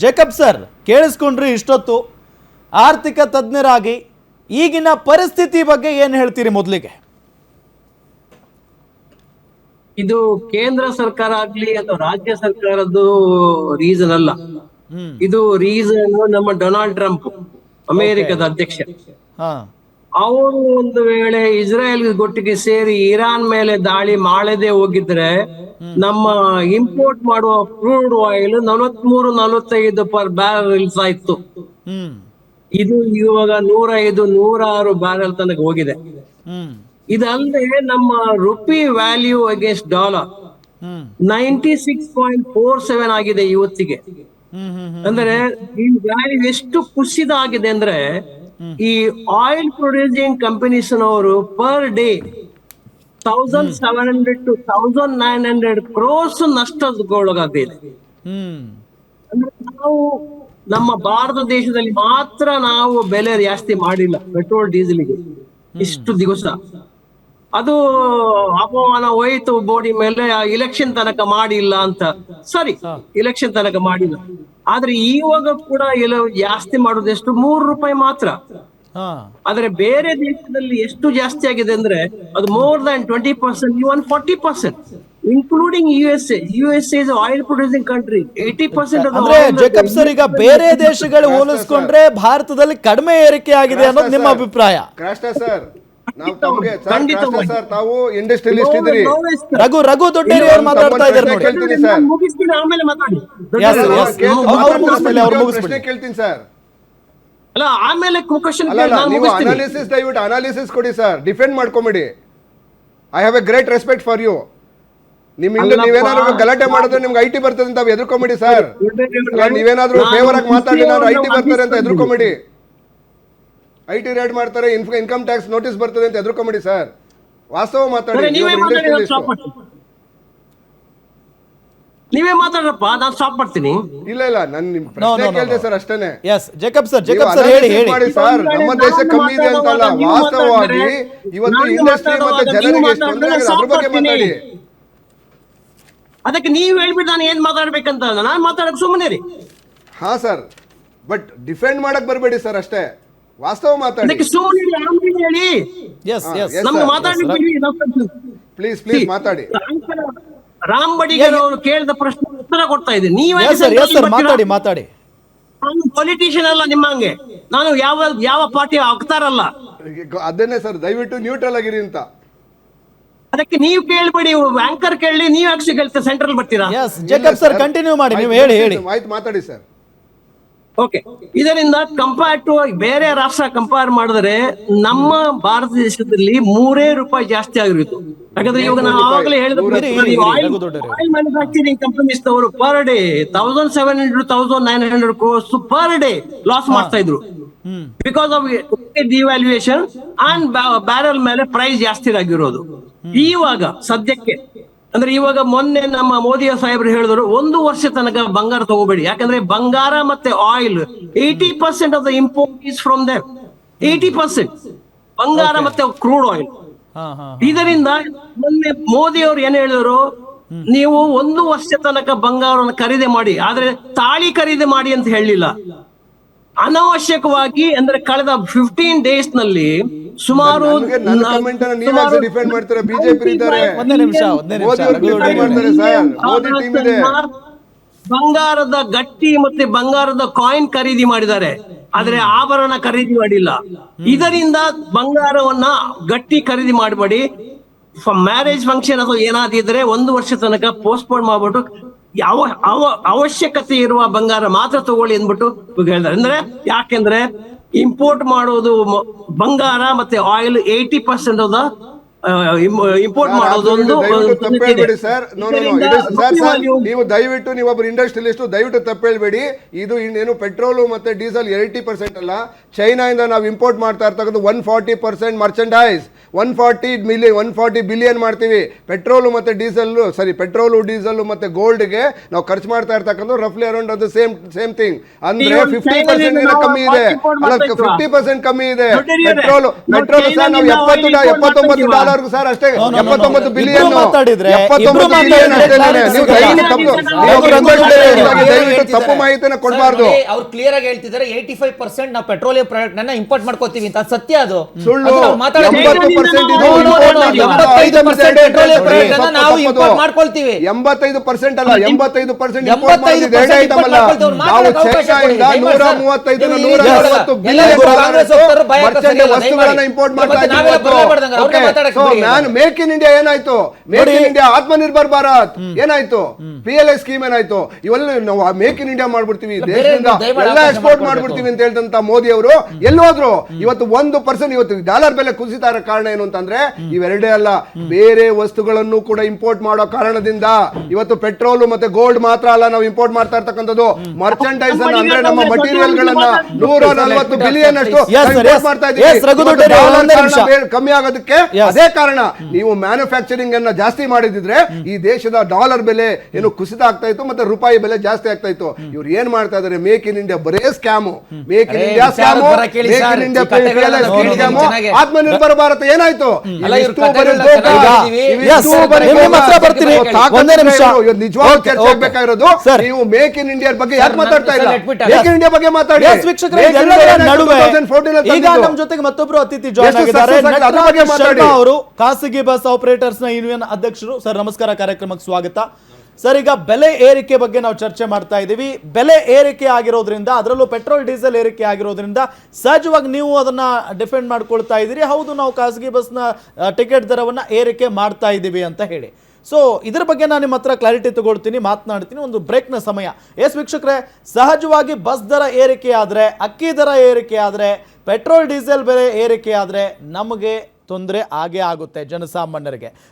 Jacob sir, ಕೇಳಿಸ್ಕೊಂಡ್ರಿ ಇಷ್ಟೊತ್ತು ಆರ್ಥಿಕ ತಜ್ಞರಾಗಿ ಈಗಿನ ಪರಿಸ್ಥಿತಿ ಬಗ್ಗೆ ಏನು ಹೇಳ್ತೀರಿ? ಮೊದಲಿಗೆ ಇದು ಕೇಂದ್ರ ಸರ್ಕಾರ ಆಗ್ಲಿ ಅಥವಾ ರಾಜ್ಯ ಸರ್ಕಾರದ್ದು ರೀಸನ್ ಅಲ್ಲ. ಇದು ರೀಸನ್ ನಮ್ಮ ಡೊನಾಲ್ಡ್ ಟ್ರಂಪ್, ಅಮೆರಿಕದ ಅಧ್ಯಕ್ಷ. ಅವರು ಒಂದು ವೇಳೆ ಇಸ್ರೇಲ್ ಒಟ್ಟಿಗೆ ಸೇರಿ ಇರಾನ್ ಮೇಲೆ ದಾಳಿ ಮಾಡದೆ ಹೋಗಿದ್ರೆ ನಮ್ಮ ಇಂಪೋರ್ಟ್ ಮಾಡುವ ಕ್ರೂಡ್ ಆಯಿಲ್ 43-45 ಪರ್ ಬ್ಯಾರಲ್ಸ್ ಆಯ್ತು. ಇದು ಇವಾಗ 105-106 ಬ್ಯಾರಲ್ ತನಕ ಹೋಗಿದೆ. ಇದಲ್ಲದೆ ನಮ್ಮ ರುಪಿ ವ್ಯಾಲ್ಯೂ ಅಗೇನ್ಸ್ಟ್ ಡಾಲರ್ 96.47 ಆಗಿದೆ ಇವತ್ತಿಗೆ. ಅಂದ್ರೆ ಈ ವ್ಯಾಲ್ಯೂ ಎಷ್ಟು ಕುಸಿತ ಆಗಿದೆ ಅಂದ್ರೆ ಈ ಆಯಿಲ್ ಪ್ರೊಡ್ಯೂಸಿಂಗ್ ಕಂಪನೀಸ್ ನವರು ಪರ್ ಡೇ 1700 to 1900 ಕ್ರೋರ್ಸ್ ನಷ್ಟಗೊಳಗಾಗಿದೆ. ಅಂದ್ರೆ ನಾವು ನಮ್ಮ ಭಾರತ ದೇಶದಲ್ಲಿ ಮಾತ್ರ ನಾವು ಬೆಲೆ ಜಾಸ್ತಿ ಮಾಡಿಲ್ಲ ಪೆಟ್ರೋಲ್ ಡೀಸೆಲ್ಗೆ ಇಷ್ಟು ದಿವಸ. ಅದು ಅಪಮಾನ ಹೋಯ್ತು ಬೋಡಿ ಮೇಲೆ, ಇಲೆಕ್ಷನ್ ತನಕ ಮಾಡಿಲ್ಲ ಅಂತ. ಸರಿ, ಇಲೆಕ್ಷನ್ ತನಕ ಮಾಡಿಲ್ಲ, ಆದ್ರೆ ಇವಾಗ ಕೂಡ ಜಾಸ್ತಿ ಮಾಡೋದು ಎಷ್ಟು? ₹3 ಮಾತ್ರ. ಆದ್ರೆ ಬೇರೆ ದೇಶದಲ್ಲಿ ಎಷ್ಟು ಜಾಸ್ತಿ ಆಗಿದೆ ಅಂದ್ರೆ ಅದು more than 20%, even 40%, including USA. USA is oil producing country. 80% of the ಅಂದ್ರೆ ಜೇಕಬ್ ಸರ್, ಈಗ ಬೇರೆ ದೇಶಗಳು ಹೋಲಿಸ್ಕೊಂಡ್ರೆ ಭಾರತದಲ್ಲಿ ಕಡಿಮೆ ಏರಿಕೆ ಆಗಿದೆ ಅನ್ನೋದು ನಿಮ್ಮ ಅಭಿಪ್ರಾಯ? ಸರ್, ನಾವು ತಮಗೆ ಸರ್, ತಾವು ಇಂಡಸ್ಟ್ರಿಯಲಿಸ್ಟ್ ಇದ್ರಿ. ರಘು ದೊಡ್ಡೇರಿ ಅವರು ಮಾತಾಡ್ತಾ ಇದ್ದಾರೆ ನೋಡಿ. ಕೇಳ್ತೀನಿ ಸರ್, ಆಮೇಲೆ ಮಾತಾಡಿ. ಪ್ರಶ್ನೆ ಕೇಳ್ತೀನಿ ಸರ್. ಅಲ್ಲ, ಆಮೇಲೆ ಕ್ವಶನ್ ನೀವು ಅನಾಲಿಸಿಸ್, ದಯವಿಟ್ಟು ಅನಾಲಿಸಿಸ್ ಕೊಡಿ ಸರ್, ಡಿಫೆಂಡ್ ಮಾಡ್ಕೊಂಬಿಡಿ. I have a great respect for you. ನೀವೇನಾದ್ರು ಗಲಾಟೆ ಮಾಡಿದ್ರೆ ನಿಮ್ಗೆ ಐಟಿ ಬರ್ತದೆ ಅಂತ ಎದುರ್ಕೊಂಬಿಡಿ ಸರ್. ನೀವೇನಾದ್ರೂ ಫೇವರ್ ಆಗಿ ಮಾತಾಡಿಲ್ಲ ಐಟಿ ಬರ್ತಾರೆ ಅಂತ ಎದುರ್ಕೊಂಬಿಡಿ. ಐಟಿ ರೇಡ್ ಮಾಡ್ತಾರೆ, ಇನ್ಕಮ್ ಟ್ಯಾಕ್ಸ್ ನೋಟಿಸ್ ಬರ್ತದೆ ಅಂತ ಎದುರ್ಕೊಂಬಿಡಿ ಸರ್. ವಾಸ್ತವ ಮಾತಾಡಿ. ನೀವೇ ಮಾತಾಡ್ರಪ್ಪ, ನಾನು ಸ್ಟಾಪ್ ಮಾಡ್ತೀನಿ. ಇಲ್ಲ ನಾನು ನಿಮ್ ಪ್ರಶ್ನೆ ಕೇಳಿದೆ ಸರ್, ಅಷ್ಟೇನೆ. ಜೇಕಬ್ ಸರ್ ಹೇಳಿ ಸರ್. ನಮ್ಮ ದೇಶ ಕಮ್ಮಿ ಇದೆ ಅಂತಲ್ಲ, ವಾಸ್ತವವಾಗಿ ಇವತ್ತು ಇಂಡಸ್ಟ್ರಿ ಮತ್ತೆ ಜನರಿಗೆ ಎಷ್ಟು ತೊಂದರೆ ಆಗಿದೆ ಅದ್ರ ಬಗ್ಗೆ ಮಾತಾಡಿ. ಅದಕ್ಕೆ ನೀವು ಹೇಳ್ಬಿಟ್ಟು ನಾನು ಏನ್ ಮಾತಾಡ್ಬೇಕಂತ ನಾನು ಮಾತಾಡಕ್ ಸುಮ್ಮನೆ ರೀ. ಹಾ ಸರ್, ಬಟ್ ಡಿಫೆಂಡ್ ಮಾಡಕ್ ಬರ್ಬೇಡಿ ಸರ್, ಅಷ್ಟೇ. ವಾಸ್ತವ ಮಾತಾಡಿ. ಪ್ಲೀಸ್ ಮಾತಾಡಿ. ರಾಮ್ ಬಡಿಗೇರ್ ಅವರು ಕೇಳಿದ ಪ್ರಶ್ನೆ ಉತ್ತರ ಕೊಡ್ತಾ ಇದ್ದೀನಿ. ಮಾತಾಡಿ. ನಾನು ಪೊಲಿಟಿಷಿಯನ್ ಅಲ್ಲ ನಿಮ್ಮಂಗೆ, ನಾನು ಯಾವ ಪಾರ್ಟಿ ಆಗ್ತಾರಲ್ಲ. ಅದನ್ನೇ ಸರ್, ದಯವಿಟ್ಟು ನ್ಯೂಟ್ರಲ್ ಆಗಿರಿ ಅಂತ. ಅದಕ್ಕೆ ನೀವು ಕೇಳ್ಬೇಡಿ, ಆಂಕರ್ ಕೇಳಿ, ನೀವು ಯಾಕೆ ಕೇಳ್ತೀರಾ? ಸೆಂಟ್ರಲ್ ಬರ್ತೀರಾ? ಜೇಕಬ್ ಸರ್, ಕಂಟಿನ್ಯೂ ಮಾಡಿ, ನೀವು ಹೇಳಿ. ಆಯ್ತು, ಮಾತಾಡಿ ಸರ್. ಓಕೆ, ಇದರಿಂದ ಕಂಪೇರ್ ಟು ಬೇರೆ ರಾಷ್ಟ್ರ ಕಂಪೇರ್ ಮಾಡಿದ್ರೆ ನಮ್ಮ ಭಾರತ ದೇಶದಲ್ಲಿ ₹3 ಜಾಸ್ತಿ ಆಗಿರುತ್ತೆ. ಯಾಕಂದ್ರೆ ಇವಾಗ ನಾವು ಆವಾಗಲೇ ಹೇಳಿದ ಆಯಿಲ್ ಮ್ಯಾನುಫ್ಯಾಕ್ಚರಿಂಗ್ ಕಂಪನೀಸ್ ಅವರು per day 1700 to 1900 crores per day loss ಮಾಡ್ತಾ ಇದ್ರು. Because of devaluation and barrel ಮೇಲೆ ಪ್ರೈಸ್ ಜಾಸ್ತಿ ಆಗಿರೋದು. ಇವಾಗ ಸದ್ಯಕ್ಕೆ ಅಂದ್ರೆ ಇವಾಗ ಮೊನ್ನೆ ನಮ್ಮ ಮೋದಿ ಸಾಹೇಬ್ರು ಹೇಳಿದ್ರು 1 ವರ್ಷ ತನಕ ಬಂಗಾರ ತಗೋಬೇಡಿ, ಯಾಕಂದ್ರೆ ಬಂಗಾರ ಮತ್ತೆ oil 80% of the import is from there. 80% ಬಂಗಾರ ಮತ್ತೆ ಕ್ರೂಡ್ ಆಯಿಲ್. ಇದರಿಂದ ಮೊನ್ನೆ ಮೋದಿ ಅವರು ಏನ್ ಹೇಳಿದ್ರು, ನೀವು 1 ವರ್ಷ ತನಕ ಬಂಗಾರವನ್ನು ಖರೀದಿ ಮಾಡಿ, ಆದ್ರೆ ತಾಳಿ ಖರೀದಿ ಮಾಡಿ ಅಂತ ಹೇಳಲಿಲ್ಲ. ಅನಾವಶ್ಯಕವಾಗಿ ಅಂದ್ರೆ ಕಳೆದ 15 days ನಲ್ಲಿ ಸುಮಾರು ಬಂಗಾರದ ಗಟ್ಟಿ ಮತ್ತೆ ಬಂಗಾರದ ಕಾಯಿನ್ ಖರೀದಿ ಮಾಡಿದ್ದಾರೆ, ಆದ್ರೆ ಆಭರಣ ಖರೀದಿ ಮಾಡಿಲ್ಲ. ಇದರಿಂದ ಬಂಗಾರವನ್ನ ಗಟ್ಟಿ ಖರೀದಿ ಮಾಡಬೇಡಿ. ಮ್ಯಾರೇಜ್ ಫಂಕ್ಷನ್ ಅಥವಾ ಏನಾದಿದ್ರೆ 1 ವರ್ಷ ತನಕ ಪೋಸ್ಟ್ಪೋನ್ ಮಾಡ್ಬಿಟ್ಟು ಅವಶ್ಯಕತೆ ಇರುವ ಬಂಗಾರ ಮಾತ್ರ ತಗೊಳ್ಳಿ ಅಂದ್ಬಿಟ್ಟು ಹೇಳ್ತಾರೆ. ಅಂದ್ರೆ ಯಾಕೆಂದ್ರೆ ಇಂಪೋರ್ಟ್ ಮಾಡೋದು ಬಂಗಾರ ಮತ್ತೆ ಆಯಿಲ್ 80% ಆಫ್ ದ ಇಂಪೋರ್ಟ್ ಮಾಡೋದೊಂದು. ನೀವು ದಯವಿಟ್ಟು ನೀವೊಬ್ಬರು ಇಂಡಸ್ಟ್ರಿಯಲಿಸ್ಟ್, ದಯವಿಟ್ಟು ತಪ್ಪು ಹೇಳ್ಬೇಡಿ. ಇದು ಏನು ಪೆಟ್ರೋಲು ಮತ್ತೆ ಡೀಸೆಲ್ 80% ಅಲ್ಲ, ಚೈನಾದಿಂದ ನಾವು ಇಂಪೋರ್ಟ್ ಮಾಡ್ತಾ ಇರ್ತಕ್ಕಂಥ 140% ಮರ್ಚೆಂಡೈಸ್, 140 ಬಿಲಿಯನ್ ಮಾಡ್ತೀವಿ. ಪೆಟ್ರೋಲು ಮತ್ತೆ ಡೀಸೆಲ್, ಪೆಟ್ರೋಲು ಡೀಸೆಲ್ ಮತ್ತೆ ಗೋಲ್ಡ್ಗೆ ನಾವು ಖರ್ಚು ಮಾಡ್ತಾ ಇರ್ತಕ್ಕಂಥ ರಫ್ಲಿ ಅರೌಂಡ್ ಅದು ಸೇಮ್ ಥಿಂಗ್. ಅಂದ್ರೆ 50% ಕಮ್ಮಿ ಇದೆ, ಅಲ್ಲ 50% ಕಮ್ಮಿ ಇದೆ. ಪೆಟ್ರೋಲ್ ಸರ್ ನಾವು $79 ಡಾಲರ್ಗೂ ಸರ್ ಅಷ್ಟೇ No, no, no, no. 79 billion ಇಬ್ರು ಮಾತಾಡಿದ್ರೆ, 79 ಬಿಲಿಯನ್ ಅಷ್ಟೇ. ನೀವು ದಯವಿಟ್ಟು ತಪ್ಪು ಮಾಹಿತಿನ ಕೊಡಬಾರ್ದು. ಅವ್ರು ಕ್ಲಿಯರ್ ಆಗಿ ಹೇಳ್ತಿದ್ದಾರೆ 85% ನಾವು ಪೆಟ್ರೋಲಿಯಂ ಪ್ರಾಡಕ್ಟ್ ನನ್ನ ಇಂಪೋರ್ಟ್ ಮಾಡ್ಕೋತೀವಿ ಅಂತ. ಸತ್ಯ ಅದು ಸುಳ್ಳು. ಅದು ಅವ್ರು ಮಾತಾಡೋದು 80% ಇದು No, no, no, no, 75% petroleum product ಅನ್ನ ನಾವು ಇಂಪೋರ್ಟ್ ಮಾಡ್ಕೊಳ್ತೀವಿ. 85% ಅಲ್ಲ 85% 85% ಐಟಮ್ ಅಲ್ಲ. ನಾವು ಚೈನಾದಿಂದ 135 140 ಬಿಲಿಯನ್ ವಸ್ತುಗಳನ್ನ ಇಂಪೋರ್ಟ್ ಮಾಡ್ತಾ ಇದ್ದೀವಿ. ನಾನು ಮೇಕ್ ಇನ್ ಇಂಡಿಯಾ ಏನಾಯ್ತು? Make in India Atmanirbhar Bharat ಏನಾಯ್ತು? PLI ಸ್ಕೀಮ್ ಏನಾಯ್ತು? ಇವೆಲ್ಲ ನಾವು ಮೇಕ್ ಇನ್ ಇಂಡಿಯಾ ಮಾಡ್ಬಿಡ್ತೀವಿ, ದೇಶದಿಂದ ಎಲ್ಲ ಎಕ್ಸ್ಪೋರ್ಟ್ ಮಾಡ್ಬಿಡ್ತೀವಿ ಅಂತ ಹೇಳ್ತಂತ ಮೋದಿ ಅವರು ಎಲ್ಲಿ ಹೋದ್ರು? ಇವತ್ತು 1% ಇವತ್ತು ಡಾಲರ್ ಬೆಲೆ ಕುಸಿತಾ ಇರೋ ಕಾರಣ ಏನು ಅಂತಂದ್ರೆ ಇವೆರಡೇ ಅಲ್ಲ, ಬೇರೆ ವಸ್ತುಗಳನ್ನು ಕೂಡ ಇಂಪೋರ್ಟ್ ಮಾಡೋ ಕಾರಣದಿಂದ ಇವತ್ತು ಪೆಟ್ರೋಲ್ ಮತ್ತೆ ಗೋಲ್ಡ್ ಮಾತ್ರ ಅಲ್ಲ ನಾವು ಇಂಪೋರ್ಟ್ ಮಾಡ್ತಾ ಇರ್ತಕ್ಕಂಥದ್ದು, ಮರ್ಚೆಂಡೈಸ್ ಅನ್ನ ಅಂದ್ರೆ ನಮ್ಮ ಮಟೀರಿಯಲ್ ಗಳನ್ನ 140 ಬಿಲಿಯನ್ ಅಷ್ಟು ಇಂಪೋರ್ಟ್ ಮಾಡ್ತಾ ಇದ್ದೀವಿ. ಕಮ್ಮಿ ಆಗೋದಕ್ಕೆ ಅದೇ ಕಾರಣ. ನೀವು ಮ್ಯಾನುಫ್ಯಾಕ್ಚರಿಂಗ್ ಅನ್ನ ಜಾಸ್ತಿ ಮಾಡಿದ್ರೆ ಈ ದೇಶದ ಡಾಲರ್ ಬೆಲೆ ಏನು ಕುಸಿತ ಆಗ್ತಾ ಇತ್ತು, ಮತ್ತೆ ರೂಪಾಯಿ ಬೆಲೆ ಜಾಸ್ತಿ ಆಗ್ತಾ ಇತ್ತು. ಇವ್ರು ಏನ್ ಮಾಡ್ತಾ ಇದಾರೆ? ಮೇಕ್ ಇನ್ ಇಂಡಿಯಾ ಬರೇ scam, make in India scam, make in India scam. Atmanirbhar Bharat ಏನಾಯ್ತು? ನಿಜವಾಗ್ಲೂ ಚರ್ಚೆ ಆಗ್ಬೇಕಾಗಿರೋದು ನೀವು ಮೇಕ್ ಇನ್ ಇಂಡಿಯಾ ಬಗ್ಗೆ ಯಾಕೆ ಮಾತಾಡ್ತಾ ಇಲ್ಲ? ಮೇಕ್ ಇನ್ ಇಂಡಿಯಾ ಬಗ್ಗೆ ಮಾತಾಡಿ. ಈಗ ನಮ್ಮ ಜೊತೆಗೆ ಮತ್ತೊಬ್ರು ಅತಿಥಿ ಜಾಯ್ನ್ ಆಗಿದ್ದಾರೆ, ಶರ್ಮಾ ಅವರು, ಖಾಸಗಿ ಬಸ್ ಆಪರೇಟರ್ಸ್ ನ ಯೂನಿಯನ್ ಅಧ್ಯಕ್ಷರು. ಸರ್ ನಮಸ್ಕಾರ, ಕಾರ್ಯಕ್ರಮಕ್ಕೆ ಸ್ವಾಗತ. ಸರ್, ಈಗ ಬೆಲೆ ಏರಿಕೆ ಬಗ್ಗೆ ನಾವು ಚರ್ಚೆ ಮಾಡ್ತಾ ಇದ್ದೀವಿ. ಬೆಲೆ ಏರಿಕೆ ಆಗಿರೋದ್ರಿಂದ, ಅದರಲ್ಲೂ ಪೆಟ್ರೋಲ್ ಡೀಸೆಲ್ ಏರಿಕೆ ಆಗಿರೋದ್ರಿಂದ ಸಹಜವಾಗಿ ನೀವು ಅದನ್ನ ಡಿಫೆಂಡ್ ಮಾಡ್ಕೊಳ್ತಾ ಇದ್ದೀರಿ. ಹೌದು, ನಾವು ಖಾಸಗಿ ಬಸ್ನ ಟಿಕೆಟ್ ದರವನ್ನ ಏರಿಕೆ ಮಾಡ್ತಾ ಇದ್ದೀವಿ ಅಂತ ಹೇಳಿ. ಸೊ ಇದ್ರ ಬಗ್ಗೆ ನಾನು ನಿಮ್ಮ ಹತ್ರ ಕ್ಲಾರಿಟಿ ತಗೊಳ್ತೀನಿ, ಮಾತನಾಡ್ತೀನಿ. ಒಂದು ಬ್ರೇಕ್ನ ಸಮಯ. ಎಸ್ ವೀಕ್ಷಕರೇ, ಸಹಜವಾಗಿ ಬಸ್ ದರ ಏರಿಕೆ ಆದರೆ, ಅಕ್ಕಿ ದರ ಏರಿಕೆ ಆದರೆ, ಪೆಟ್ರೋಲ್ ಡೀಸೆಲ್ ಬೆಲೆ ಏರಿಕೆ ಆದರೆ ನಮಗೆ ತೊಂದರೆ ಆಗೇ ಆಗುತ್ತೆ ಜನಸಾಮಾನ್ಯರಿಗೆ.